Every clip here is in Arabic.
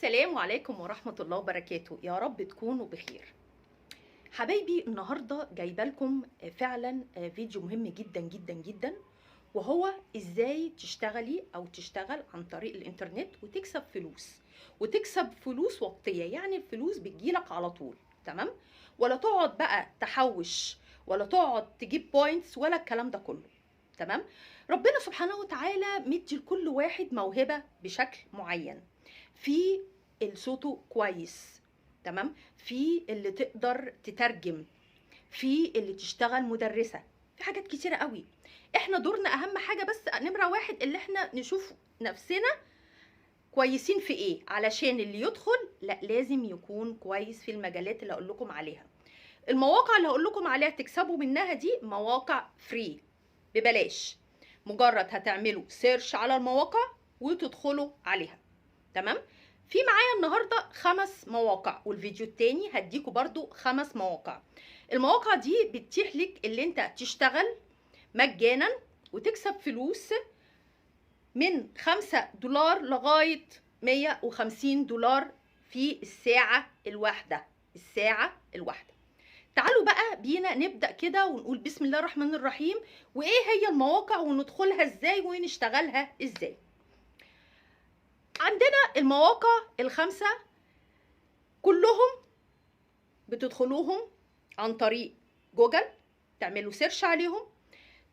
السلام عليكم ورحمة الله وبركاته. يا رب تكونوا بخير. حبايبي، النهاردة جايبه لكم فعلا فيديو مهم جدا جدا جدا، وهو ازاي تشتغلي او تشتغل عن طريق الانترنت وتكسب فلوس، وتكسب فلوس وقتية، يعني الفلوس بتجيلك على طول. تمام؟ ولا تقعد بقى تحوش، ولا تقعد تجيب بوينتس، ولا الكلام ده كله. تمام؟ ربنا سبحانه وتعالى مدي لكل واحد موهبة بشكل معين. في اللي صوته كويس، تمام، في اللي تقدر تترجم، في اللي تشتغل مدرسة، في حاجات كتيرة قوي. احنا دورنا اهم حاجة بس نمرة واحد اللي احنا نشوف نفسنا كويسين في ايه، علشان اللي يدخل لا لازم يكون كويس في المجالات اللي اقول لكم عليها. المواقع اللي هقول لكم عليها تكسبوا منها دي مواقع فري ببلاش، مجرد هتعملوا سيرش على المواقع وتدخلوا عليها. تمام؟ في معايا النهاردة 5 مواقع، والفيديو التاني هديكوا برضو 5 مواقع. المواقع دي بتتيح لك اللي انت تشتغل مجانا وتكسب فلوس من $5 لغاية $150 في الساعة الواحدة. الساعة الواحدة. تعالوا بقى بينا نبدأ كده ونقول بسم الله الرحمن الرحيم، وايه هي المواقع وندخلها ازاي ونشتغلها ازاي. عندنا المواقع ال5 كلهم بتدخلوهم عن طريق جوجل، تعملوا سيرش عليهم.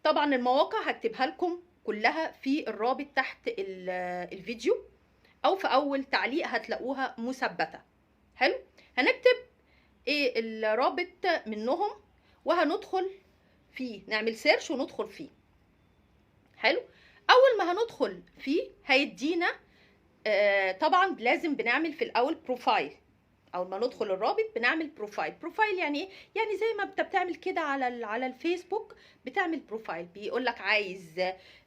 طبعا المواقع هكتبها لكم كلها في الرابط تحت الفيديو، او في اول تعليق هتلاقوها مثبتة. حلو؟ هنكتب ايه الرابط منهم وهندخل فيه، نعمل سيرش وندخل فيه. حلو؟ اول ما هندخل فيه هيدينا طبعا لازم بنعمل في الاول بروفايل. اول ما ندخل الرابط بنعمل بروفايل. بروفايل يعني ايه؟ يعني زي ما انت بتعمل كده على الفيسبوك، بتعمل بروفايل بيقول لك عايز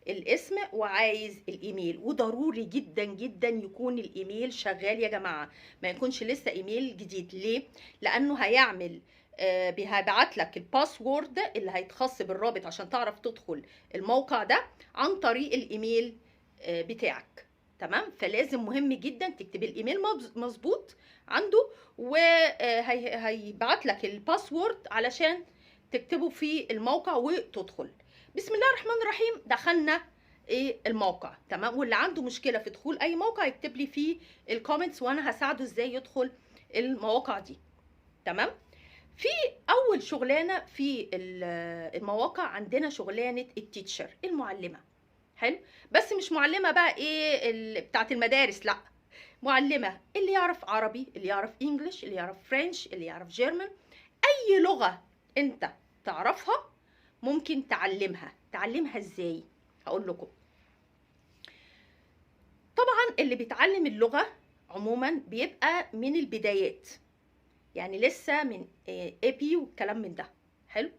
الاسم وعايز الايميل، وضروري جدا جدا يكون الايميل شغال يا جماعه، ما يكونش لسه ايميل جديد. ليه؟ لانه هيعمل هيبعت لك الباسورد اللي هيتخص بالرابط عشان تعرف تدخل الموقع ده عن طريق الايميل بتاعك. تمام؟ فلازم مهم جدا تكتب الايميل مظبوط عنده، وهيبعت لك الباسورد علشان تكتبه في الموقع وتدخل. بسم الله الرحمن الرحيم، دخلنا ايه الموقع. تمام؟ واللي عنده مشكله في دخول اي موقع يكتب لي في الكومنتس وانا هساعده ازاي يدخل المواقع دي. تمام؟ في اول شغلانه في المواقع عندنا شغلانه التيتشر، المعلمه. حلو؟ بس مش معلمه بقى ايه بتاعت المدارس، لا، معلمه اللي يعرف عربي، اللي يعرف انجليش، اللي يعرف فرنش، اللي يعرف جيرمان، اي لغه انت تعرفها ممكن تعلمها. تعلمها ازاي؟ هقول لكم. طبعا اللي بيتعلم اللغه عموما بيبقى من البدايات، يعني لسه من بي والكلام من ده. حلو؟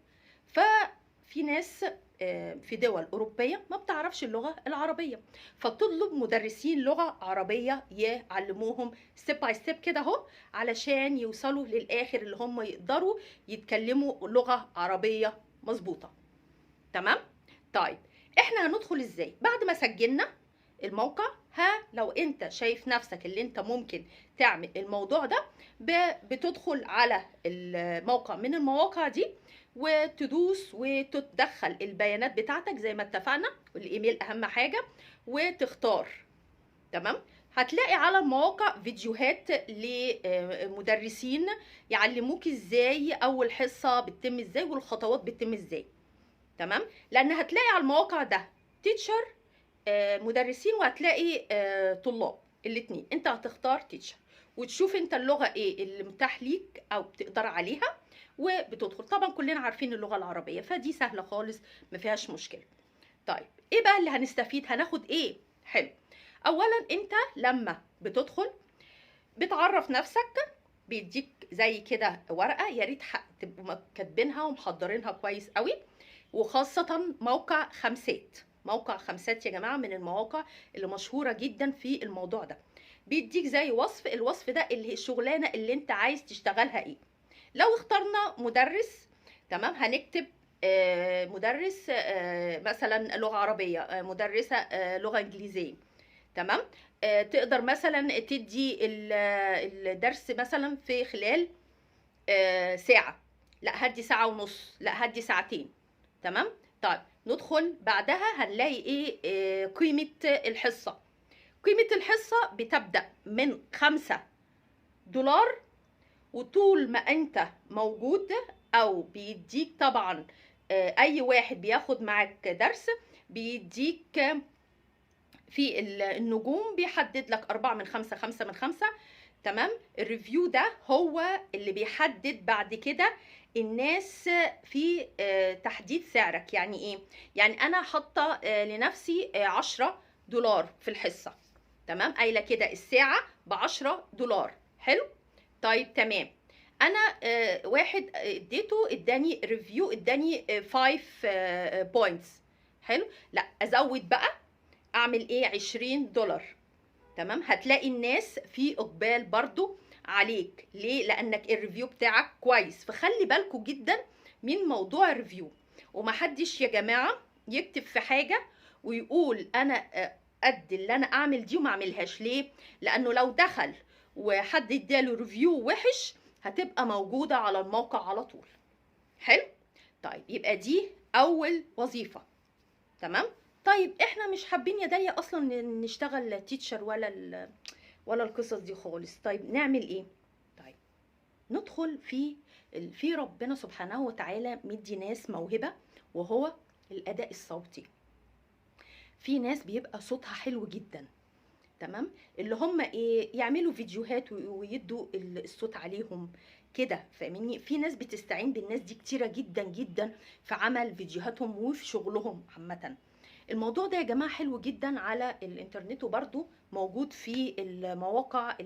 ففي ناس في دول أوروبية ما بتعرفش اللغة العربية، فبتطلب مدرسين لغة عربية يعلموهم ستيب باي ستيب كده اهو، علشان يوصلوا للآخر اللي هم يقدروا يتكلموا لغة عربية مظبوطة. تمام؟ طيب احنا هندخل ازاي؟ بعد ما سجلنا الموقع، لو انت شايف نفسك اللي انت ممكن تعمل الموضوع ده، بتدخل على الموقع من المواقع دي وتدوس وتدخل البيانات بتاعتك زي ما اتفقنا، والايميل اهم حاجة، وتختار. تمام؟ هتلاقي على المواقع فيديوهات لمدرسين يعلموك ازاي اول حصة بتتم ازاي والخطوات بتتم ازاي. تمام؟ لان هتلاقي على المواقع ده تيتشر مدرسين، وهتلاقي طلاب، الاتنين. انت هتختار تيتشر وتشوف انت اللغة ايه اللي متاح ليك او بتقدر عليها وبتدخل. طبعا كلنا عارفين اللغة العربية، فدي سهلة خالص ما فيهاش مشكلة. طيب ايه بقى اللي هنستفيد؟ هناخد ايه؟ حلو. اولا انت لما بتدخل بتعرف نفسك، بيديك زي كده ورقة، يا ريت تبقوا كاتبينها ومحضرينها كويس قوي، وخاصة موقع خمسات. موقع خمسات يا جماعة من المواقع اللي مشهورة جدا في الموضوع ده. بيديك زي وصف، الوصف ده اللي هي الشغلانة اللي انت عايز تشتغلها ايه. لو اخترنا مدرس، تمام، هنكتب مدرس مثلا لغة عربية، مدرسة لغة انجليزية. تمام؟ تقدر مثلا تدي الدرس مثلا في خلال ساعة، لا هدي ساعة ونص، لا هدي ساعتين. تمام. طيب ندخل بعدها هنلاقي ايه؟ قيمة الحصة. قيمة الحصة بتبدأ من $5، وطول ما انت موجود او بيديك طبعا اي واحد بياخد معاك درس بيديك في النجوم، بيحدد لك 4 من 5، 5 من 5. تمام. الريفيو ده هو اللي بيحدد بعد كده الناس في تحديد سعرك. يعني ايه؟ يعني انا حاطه لنفسي $10 في الحصه. تمام. قايله كده الساعه ب$10. حلو. طيب تمام. انا واحد اداني ريفيو، اداني 5 بوينتس. حلو. لا ازود بقى، اعمل ايه؟ $20. تمام. هتلاقي الناس في اقبال برضو عليك. ليه؟ لانك الريفيو بتاعك كويس. فخلي بالكوا جدا من موضوع الريفيو. ومحدش يا جماعة يكتب في حاجة ويقول انا قد اللي انا اعمل دي وما اعملهاش. ليه؟ لانه لو دخل وحد اداله ريفيو وحش هتبقى موجودة على الموقع على طول. حلو. طيب يبقى دي اول وظيفة. تمام. طيب احنا مش حابين يا دايا اصلا نشتغل تيتشر ولا القصص دي خالص. طيب نعمل ايه؟ طيب ندخل في ربنا سبحانه وتعالى مدي ناس موهبة، وهو الاداء الصوتي. في ناس بيبقى صوتها حلو جدا. تمام. اللي هم ايه؟ يعملوا فيديوهات ويدوا الصوت عليهم كده. فاهميني؟ في ناس بتستعين بالناس دي كتيرة جدا جدا في عمل فيديوهاتهم وفي شغلهم عامة. الموضوع ده يا جماعة حلو جدا على الانترنت، وبرده موجود في المواقع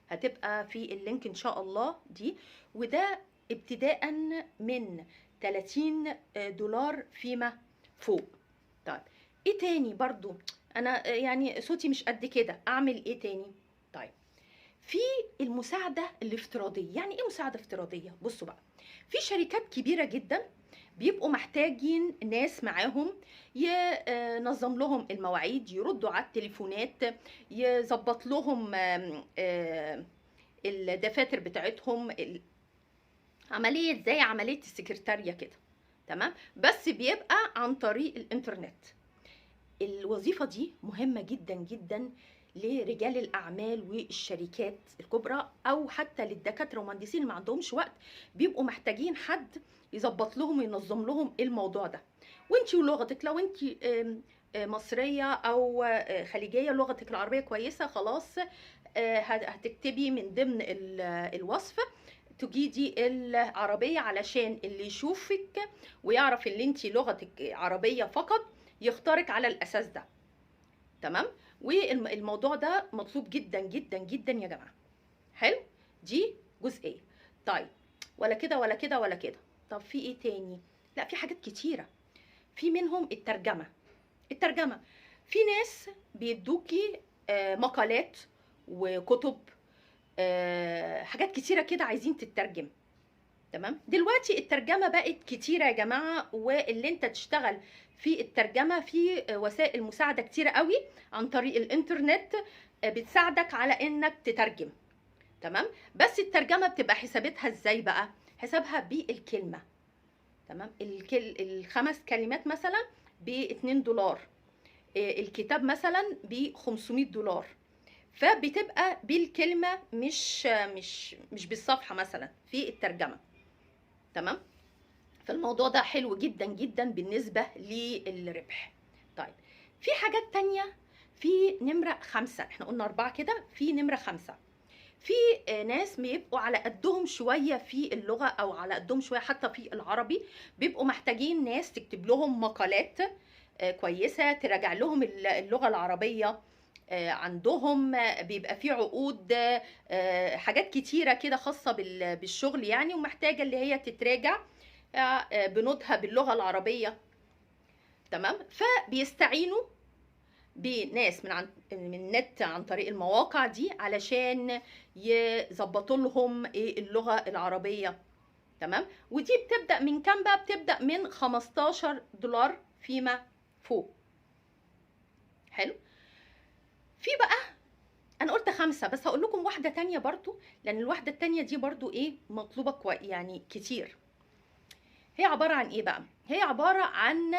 هتبقى في اللينك ان شاء الله دي. وده ابتداء من $30 فيما فوق. طيب ايه تاني؟ برضو انا يعني صوتي مش قد كده، اعمل ايه تاني؟ طيب في المساعدة الافتراضية. يعني ايه مساعدة افتراضية؟ بصوا بقى، في شركات كبيرة جدا بيبقوا محتاجين ناس معاهم ينظم لهم المواعيد، يردوا على التليفونات، يظبط لهم الدفاتر بتاعتهم، عملية زي عملية السكرتارية كده. تمام. بس بيبقى عن طريق الانترنت. الوظيفة دي مهمة جدا جدا لرجال الأعمال والشركات الكبرى، أو حتى للدكاترة والمهندسين اللي ما عندهمش وقت، بيبقوا محتاجين حد يظبط لهم وينظم لهم الموضوع ده. وانتي ولغتك، لو انتي مصرية أو خليجية، لغتك العربية كويسة، خلاص هتكتبي من ضمن الوصف تجيدي العربية، علشان اللي يشوفك ويعرف ان انتي لغتك عربية فقط يختارك على الاساس ده. تمام. والموضوع ده مطلوب جدا جدا جدا يا جماعه. حلو. دي جزئيه. طيب ولا كده ولا كده ولا كده. طب في ايه تاني؟ لا في حاجات كتيره. في منهم الترجمه. في ناس بيدوكي مقالات وكتب، حاجات كتيره كده عايزين تترجم. تمام. دلوقتي الترجمه بقت كتيره يا جماعه، واللي انت تشتغل في الترجمه في وسائل مساعده كتيره قوي عن طريق الانترنت بتساعدك على انك تترجم. تمام. بس الترجمه بتبقى حسابتها ازاي بقى؟ حسابها بالكلمه. تمام. ال5 كلمات مثلا ب$2، الكتاب مثلا ب$500. فبتبقى بالكلمه، مش بالصفحه مثلا في الترجمه. تمام. فالموضوع ده حلو جدا جدا بالنسبة للربح. طيب في حاجات تانية. في نمرة 5، احنا قلنا 4 كده، في نمرة 5. في ناس بيبقوا على قدهم شوية في اللغة، او على قدهم شوية حتى في العربي، بيبقوا محتاجين ناس تكتب لهم مقالات كويسة، تراجع لهم اللغة العربية عندهم. بيبقى في عقود، حاجات كتيرة كده خاصة بالشغل يعني، ومحتاجة اللي هي تتراجع بنودها باللغة العربية. تمام. فبيستعينوا بناس من النت عن طريق المواقع دي علشان يظبطوا لهم اللغة العربية. تمام. ودي بتبدأ من كام بقى؟ بتبدأ من $15 فيما فوق. حلو. في بقى انا قلت 5 بس هقول لكم واحده تانية برضو، لان الواحده التانية دي برضو ايه مطلوبه يعني كتير. هي عباره عن ايه بقى؟ هي عباره عن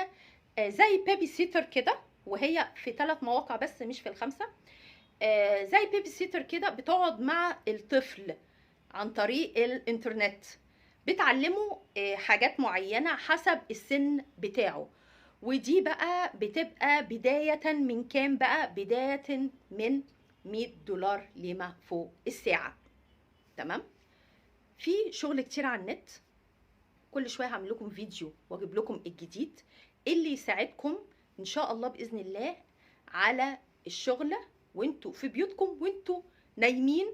زي بيبي سيتر كده، وهي في 3 مواقع بس مش في ال5. زي بيبي سيتر كده بتقعد مع الطفل عن طريق الانترنت، بتعلمه حاجات معينة حسب السن بتاعه. ودي بقى بتبقى بداية من كام بقى؟ بداية من $100 لما فوق الساعة. تمام؟ في شغل كتير على النت، كل شوية هعمل لكم فيديو واجيب لكم الجديد اللي يساعدكم ان شاء الله بإذن الله على الشغل وانتوا في بيوتكم وانتوا نايمين.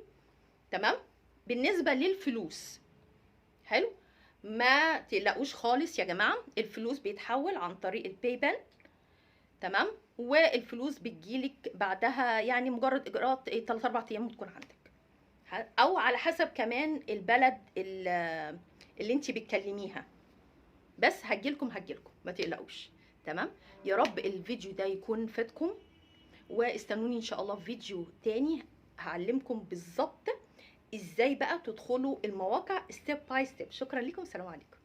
تمام؟ بالنسبة للفلوس، حلو، ما تقلقوش خالص يا جماعة، الفلوس بيتحول عن طريق الباي بال. تمام؟ والفلوس بتجيلك بعدها يعني مجرد اجراءات 3 4 ايام وتكون عندك، او على حسب كمان البلد اللي انت بتكلميها، بس هتجيلكم ما تقلقوش. تمام؟ يا رب الفيديو ده يكون فاتكم، واستنوني ان شاء الله في فيديو تاني هعلمكم بالظبط ازاي بقى تدخلوا المواقع ستيب باي ستيب. شكرا لكم، سلام عليكم.